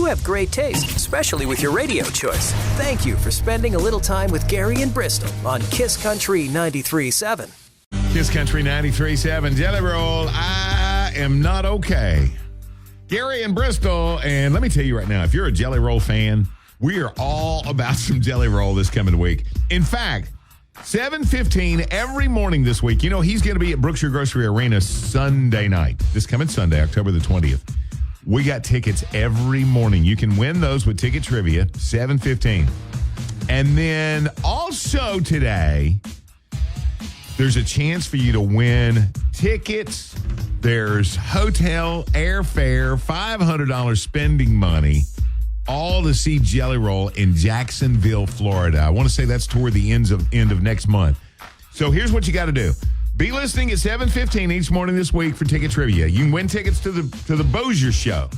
have great taste, especially with your radio choice. Thank you for spending a little time with Gary and Bristol on Kiss Country 93.7. Kiss Country 93.7, Jelly Roll, I am not okay. Gary and Bristol, and let me tell you right now, if you're a Jelly Roll fan, we are all about some Jelly Roll this coming week. In fact, 7:15 every morning this week. You know, he's going to be at Brookshire Grocery Arena Sunday night. This coming Sunday, October the 20th. We got tickets every morning. You can win those with Ticket Trivia, 7:15. And then also today, there's a chance for you to win tickets. There's hotel, airfare, $500 spending money, all to see Jelly Roll in Jacksonville, Florida. I want to say that's toward the end of next month. So here's what you got to do. Be listening at 7:15 each morning this week for Ticket Trivia. You can win tickets to the Bossier show.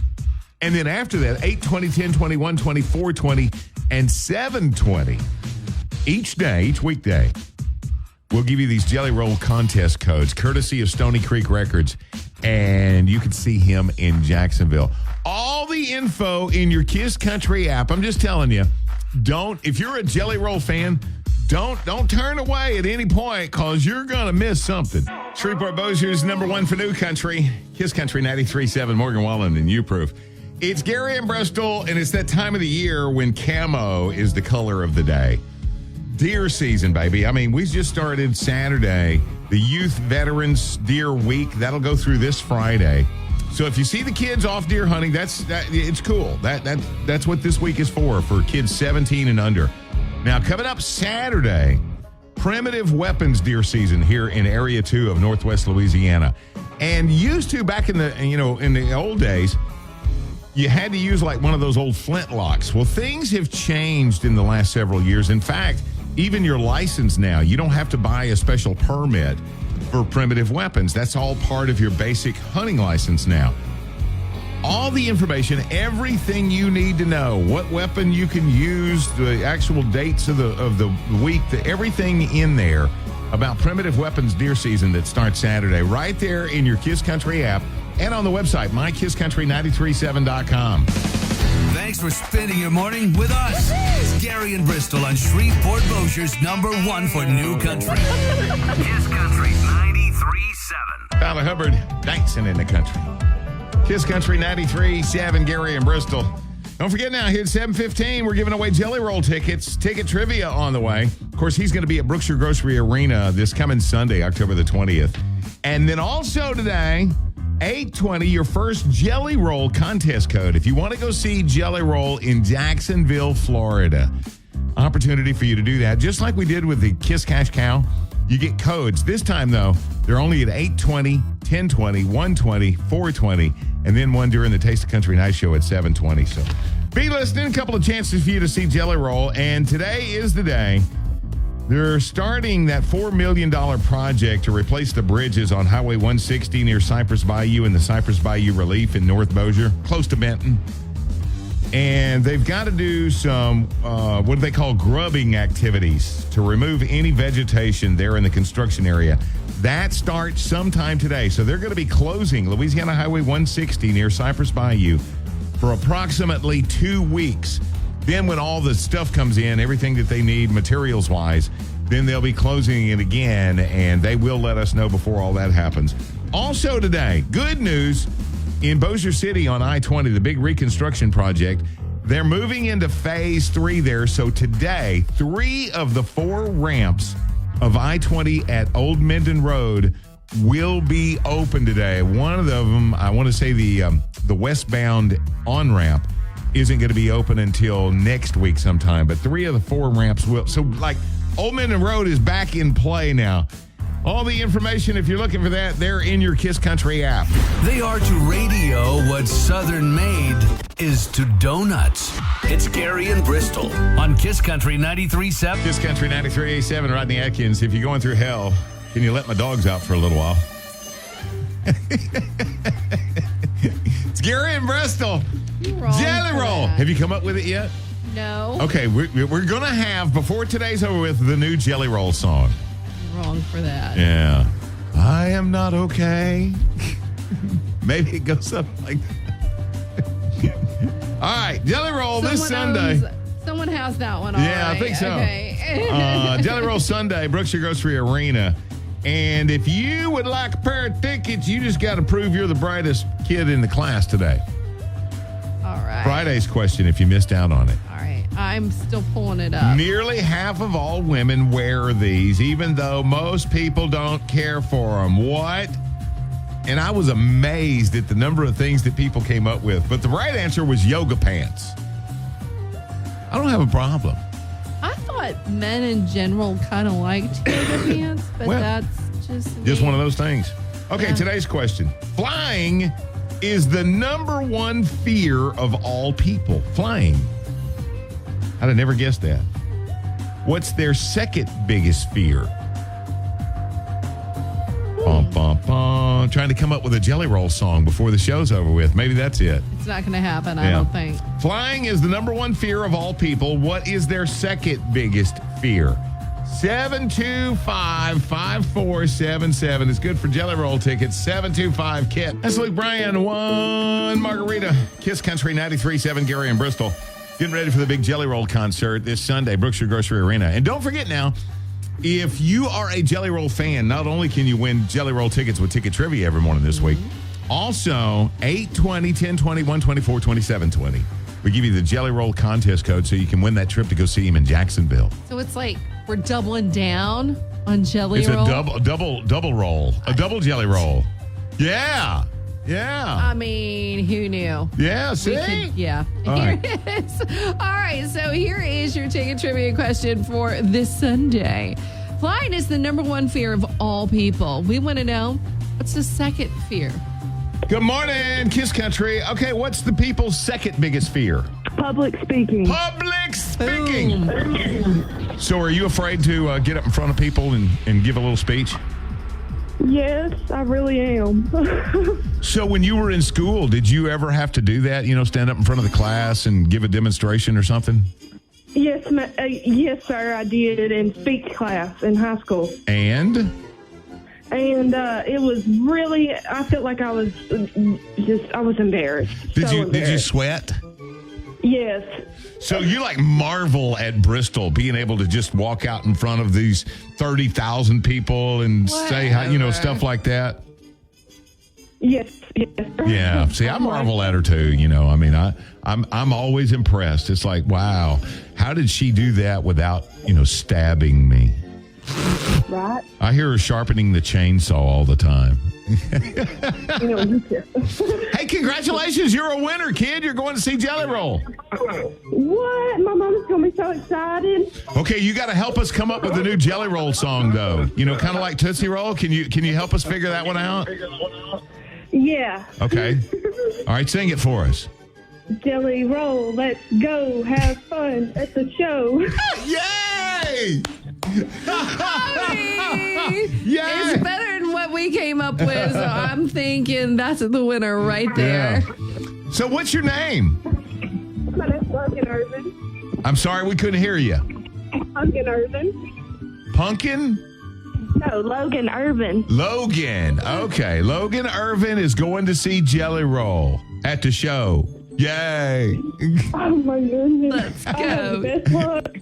And then after that, 8:20, 10:20, 1:20, 4:20, and 7:20 each day, each weekday, we'll give you these Jelly Roll contest codes, courtesy of Stony Creek Records, and you can see him in Jacksonville. All the info in your Kiss Country app. I'm just telling you, if you're a Jelly Roll fan, don't turn away at any point, because you're going to miss something. Shreveport Bossier's number one for new country, Kiss Country 93.7, Morgan Wallen and U-Proof. It's Gary and Bristol, and it's that time of the year when camo is the color of the day. Deer season, baby. I mean, we just started Saturday, the Youth Veterans Deer Week. That'll go through this Friday. So if you see the kids off deer hunting, it's cool. That's what this week is for kids 17 and under. Now, coming up Saturday, primitive weapons deer season here in Area 2 of Northwest Louisiana. And used to, back in the old days, you had to use like one of those old flintlocks. Well, things have changed in the last several years. In fact, even your license now, you don't have to buy a special permit for primitive weapons. That's all part of your basic hunting license now. All the information, everything you need to know, what weapon you can use, the actual dates of the week, everything in there about primitive weapons deer season that starts Saturday, right there in your Kiss Country app and on the website, mykisscountry937.com. Thanks for spending your morning with us. It's Gary and Bristol on Shreveport Bossier's number one for new country. Kiss Country 93.7. Tyler Hubbard dancing in the country. Kiss Country 93.7, Gary and Bristol. Don't forget now, here at 7:15, we're giving away Jelly Roll tickets. Ticket trivia on the way. Of course, he's going to be at Brookshire Grocery Arena this coming Sunday, October the 20th. And then also today, 8:20, your first Jelly Roll contest code. If you want to go see Jelly Roll in Jacksonville, Florida, opportunity for you to do that. Just like we did with the Kiss Cash Cow, you get codes. This time, though, they're only at 8:20, 10:20, 1:20, 4:20, and then one during the Taste of Country Night Show at 7:20. So be listening. A couple of chances for you to see Jelly Roll. And today is the day. They're starting that $4 million project to replace the bridges on Highway 160 near Cypress Bayou and the Cypress Bayou Relief in North Bossier, close to Benton. And they've got to do some, what do they call, grubbing activities to remove any vegetation there in the construction area. That starts sometime today. So they're going to be closing Louisiana Highway 160 near Cypress Bayou for approximately 2 weeks. Then when all the stuff comes in, everything that they need materials-wise, then they'll be closing it again, and they will let us know before all that happens. Also today, good news in Bossier City on I-20, the big reconstruction project. They're moving into phase 3 there. So today, 3 of the 4 ramps of I-20 at Old Minden Road will be open today. One of them, I want to say the westbound on-ramp, isn't going to be open until next week sometime, but 3 of the 4 ramps will. So, like, Old Minden Road is back in play now. All the information, if you're looking for that, they're in your Kiss Country app. They are to radio what Southern made is to donuts. It's Gary and Bristol on Kiss Country 93.7. Kiss Country 93.7, Rodney Atkins. If you're going through hell, can you let my dogs out for a little while? It's Gary and Bristol. Jelly Roll. Have you come up with it yet? No. Okay, we're going to have, before today's over with, the new Jelly Roll song. Wrong for that. Yeah. I am not okay. Maybe it goes up like that. All right, Jelly Roll this Sunday. Someone has that one. Yeah, I think so. Okay. Jelly Roll Sunday, Brookshire Grocery Arena. And if you would like a pair of tickets, you just got to prove you're the brightest kid in the class today. All right. Friday's question, if you missed out on it. All right. I'm still pulling it up. Nearly half of all women wear these, even though most people don't care for them. What? And I was amazed at the number of things that people came up with. But the right answer was yoga pants. I don't have a problem. I thought men in general kind of liked yoga pants, but that's just one of those things. Okay, Today's question. Flying is the number one fear of all people. Flying. I'd have never guessed that. What's their second biggest fear? Bum, bum, bum. Trying to come up with a Jelly Roll song before the show's over with. Maybe that's it. It's not going to happen, I don't think. Flying is the number one fear of all people. What is their second biggest fear? 725-5477 is good for Jelly Roll tickets. 725-KIT. That's Luke Bryan, one margarita. Kiss Country 93.7, Gary and Bristol. Getting ready for the big Jelly Roll concert this Sunday, Brookshire Grocery Arena. And don't forget now, if you are a Jelly Roll fan, not only can you win Jelly Roll tickets with Ticket Trivia every morning this week, also 820, 1020, 124, 2720. We give you the Jelly Roll contest code so you can win that trip to go see him in Jacksonville. So it's like we're doubling down on Jelly Roll. It's a double roll, a double Jelly Roll. Yeah. I mean, who knew? Yeah, see? Here it is. All right, so here is your Ticket Trivia question for this Sunday. Flying is the number one fear of all people. We want to know, what's the second fear? Good morning, Kiss Country. Okay, what's the people's second biggest fear? Public speaking. Public speaking. So are you afraid to get up in front of people and give a little speech? Yes, I really am. So when you were in school, did you ever have to do that? Stand up in front of the class and give a demonstration or something? Yes, yes, sir, I did in speech class in high school. And it was really, I felt like I was embarrassed. Did you sweat? Yes. So you marvel at Bristol being able to just walk out in front of these 30,000 people and say how, stuff like that? Yes. Yeah. See, I marvel at her too. I'm always impressed. It's like, wow, how did she do that without, stabbing me? Right. I hear her sharpening the chainsaw all the time. You too. Hey, congratulations. You're a winner, kid. You're going to see Jelly Roll. What? My mama's going to be so excited. Okay, you got to help us come up with a new Jelly Roll song, though. Kind of like Tootsie Roll. Can you help us figure that one out? Yeah. Okay. All right, sing it for us. Jelly Roll, let's go have fun at the show. Yay! Yay! It's better than what we came up with, so I'm thinking that's the winner right there. Yeah. So what's your name? My name's Logan Irvin. I'm sorry, we couldn't hear you. Pumpkin Irvin. Pumpkin? No, Logan Irvin. Logan. Okay. Logan Irvin is going to see Jelly Roll at the show. Yay. Oh, my goodness. Let's go. Best luck.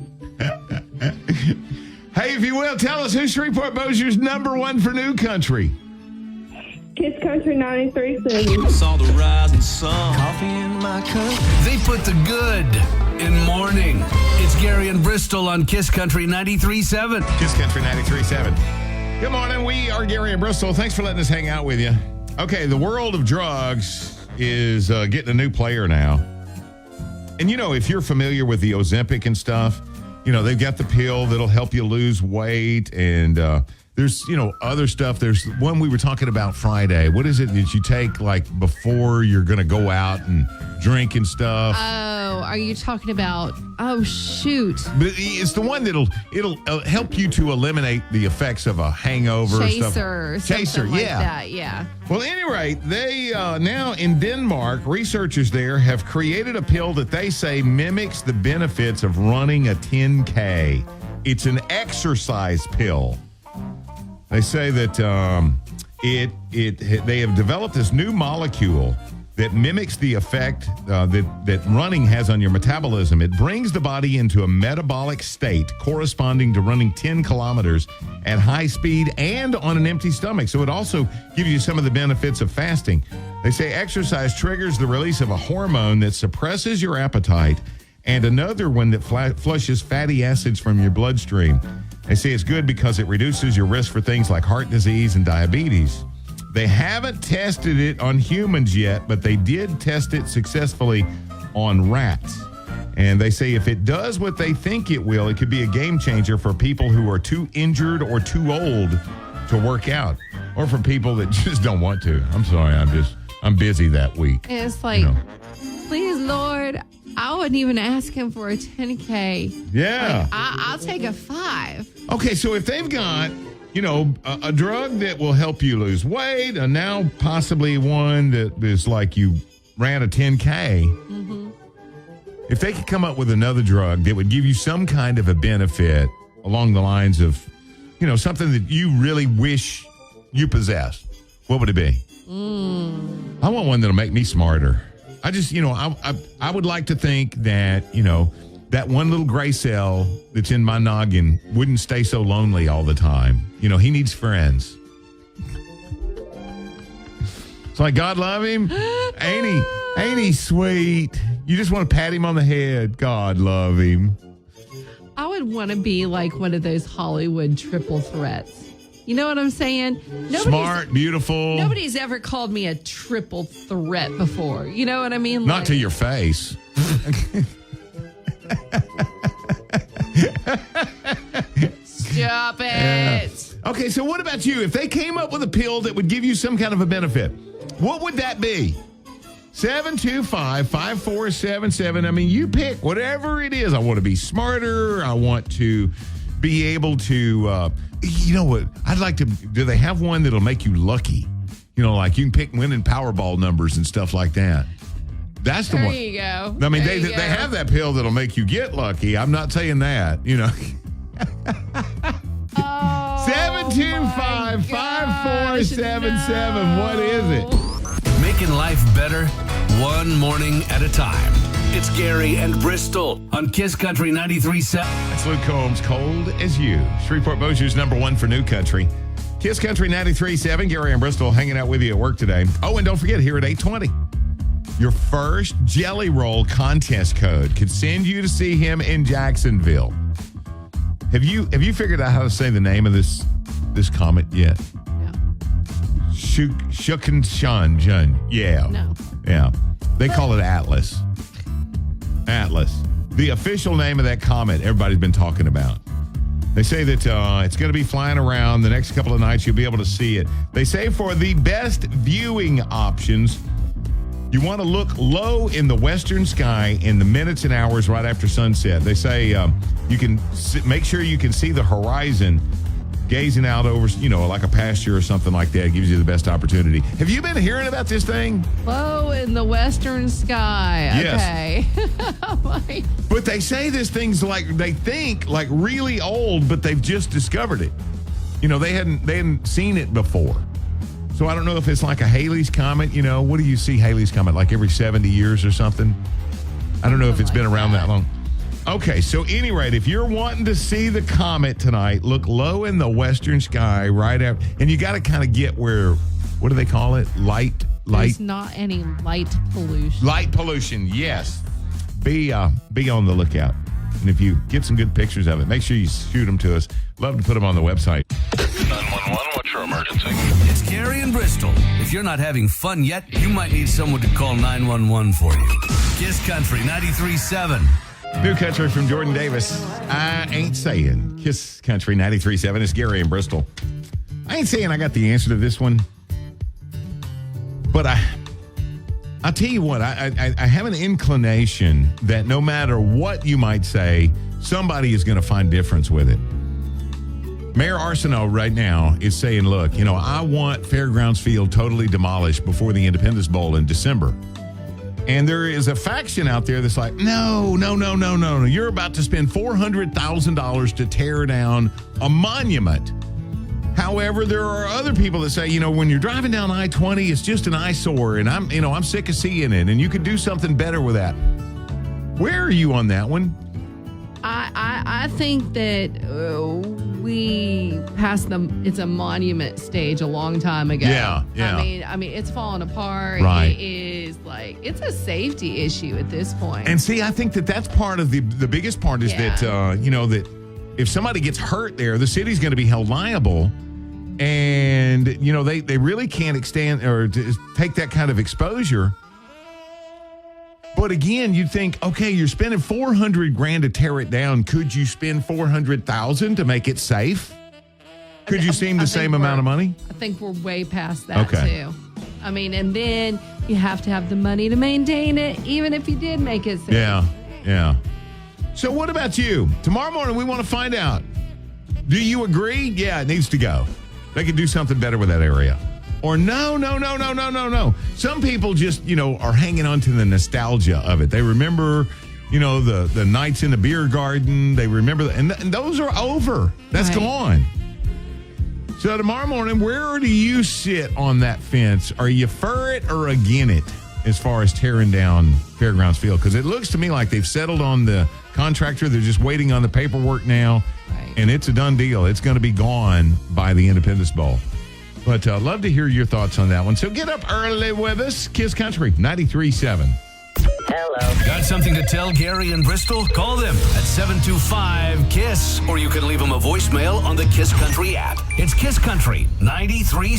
Hey, if you will, tell us who's Shreveport Bossier's number one for new country. Kiss Country 93.7. Saw the rising sun. Coffee in my cup. They put the good in morning. It's Gary and Bristol on Kiss Country 93.7. Kiss Country 93.7. Good morning. We are Gary and Bristol. Thanks for letting us hang out with you. Okay, the world of drugs is getting a new player now. And, if you're familiar with the Ozempic and stuff, they've got the pill that'll help you lose weight. And there's, other stuff. There's one we were talking about Friday. What is it that you take before you're going to go out and drink and stuff? Oh, are you talking about? Oh, shoot. But it's the one it'll help you to eliminate the effects of a hangover. Chaser, like that, yeah. Well, at any rate, they now in Denmark, researchers there have created a pill that they say mimics the benefits of running a 10K. It's an exercise pill. They say that they have developed this new molecule that mimics the effect that running has on your metabolism. It brings the body into a metabolic state corresponding to running 10 kilometers at high speed and on an empty stomach. So it also gives you some of the benefits of fasting. They say exercise triggers the release of a hormone that suppresses your appetite and another one that flushes fatty acids from your bloodstream. They say it's good because it reduces your risk for things like heart disease and diabetes. They haven't tested it on humans yet, but they did test it successfully on rats. And they say if it does what they think it will, it could be a game changer for people who are too injured or too old to work out, or for people that just don't want to. I'm sorry, I'm busy that week. It's like, please, Lord, I wouldn't even ask him for a 10K. Yeah. Like, I'll take a 5. Okay, so if they've got, a drug that will help you lose weight, and now possibly one that is like you ran a 10K, if they could come up with another drug that would give you some kind of a benefit along the lines of, something that you really wish you possessed, what would it be? I want one that'll make me smarter. I just, I would like to think that, that one little gray cell that's in my noggin wouldn't stay so lonely all the time. He needs friends. It's like, God love him. Ain't he sweet? You just want to pat him on the head. God love him. I would want to be like one of those Hollywood triple threats. You know what I'm saying? Smart, beautiful. Nobody's ever called me a triple threat before. You know what I mean? Not to your face. Stop it. Yeah. Okay, so what about you? If they came up with a pill that would give you some kind of a benefit, what would that be? 725-5477. I mean, you pick whatever it is. I want to be smarter. I want to be able to, you know what? I'd like to, do they have one that'll make you lucky? Like you can pick winning Powerball numbers and stuff like that. That's the one. There you go. I mean, they have that pill that'll make you get lucky. I'm not saying that, 725-5477. What is it? Making life better, one morning at a time. It's Gary and Bristol on Kiss Country 93.7. That's Luke Combs, Cold as You. Shreveport Bossier's #1 for new country. Kiss Country 93.7. Gary and Bristol hanging out with you at work today. Oh, and don't forget, here at 8:20, your first Jelly Roll contest code could send you to see him in Jacksonville. Have you figured out how to say the name of this comet yet? No. Shukin Jun. Yeah. No. Yeah. They call it Atlas. Atlas. The official name of that comet everybody's been talking about. They say that it's going to be flying around the next couple of nights. You'll be able to see it. They say for the best viewing options, you want to look low in the western sky in the minutes and hours right after sunset. They say you can make sure you can see the horizon gazing out over, like a pasture or something like that. It gives you the best opportunity. Have you been hearing about this thing? Low in the western sky. Yes. Okay. But they say this thing's they think really old, but they've just discovered it. They hadn't seen it before. So I don't know if it's like a Halley's Comet. What do you see Halley's Comet? Like every 70 years or something? I don't know if it's been around that long. Okay, so any rate, if you're wanting to see the comet tonight, look low in the western sky right out. And you got to kind of get where, what do they call it? Light. There's not any light pollution. Light pollution, yes. Be on the lookout. And if you get some good pictures of it, make sure you shoot them to us. Love to put them on the website. 911, what's your emergency? It's Gary and Bristol. If you're not having fun yet, you might need someone to call 911 for you. Kiss Country 93.7. New country from Jordan Davis. I ain't saying. Kiss Country 93.7. It's Gary and Bristol. I ain't saying I got the answer to this one. But I'll tell you what, I have an inclination that no matter what you might say, somebody is going to find difference with it. Mayor Arsenault right now is saying, look, I want Fairgrounds Field totally demolished before the Independence Bowl in December. And there is a faction out there that's like, no. You're about to spend $400,000 to tear down a monument. However, there are other people that say, when you're driving down I-20, it's just an eyesore, and I'm sick of seeing it, and you could do something better with that. Where are you on that one? I think that we passed it's a monument stage a long time ago. Yeah. I mean, it's falling apart. Right. It is it's a safety issue at this point. And see, I think that's part of the biggest part is that, that if somebody gets hurt there, the city's going to be held liable. And, they really can't extend or take that kind of exposure. But again, you'd think, okay, you're spending $400,000 to tear it down. Could you spend $400,000 to make it safe? Could you seem the same amount of money? I think we're way past that too. I mean, and then you have to have the money to maintain it, even if you did make it safe. Yeah. So what about you? Tomorrow morning, we want to find out. Do you agree? Yeah, it needs to go. They could do something better with that area. Or no. Some people just, are hanging on to the nostalgia of it. They remember, the nights in the beer garden. They remember, and those are over. That's gone. So tomorrow morning, where do you sit on that fence? Are you for it or against it as far as tearing down Fairgrounds Field? Because it looks to me like they've settled on the contractor. They're just waiting on the paperwork now. Right. And it's a done deal. It's going to be gone by the Independence Bowl. But love to hear your thoughts on that one. So get up early with us. Kiss Country 93.7. Hello. Got something to tell Gary and Bristol? Call them at 725-KISS. Or you can leave them a voicemail on the Kiss Country app. It's Kiss Country 93.7.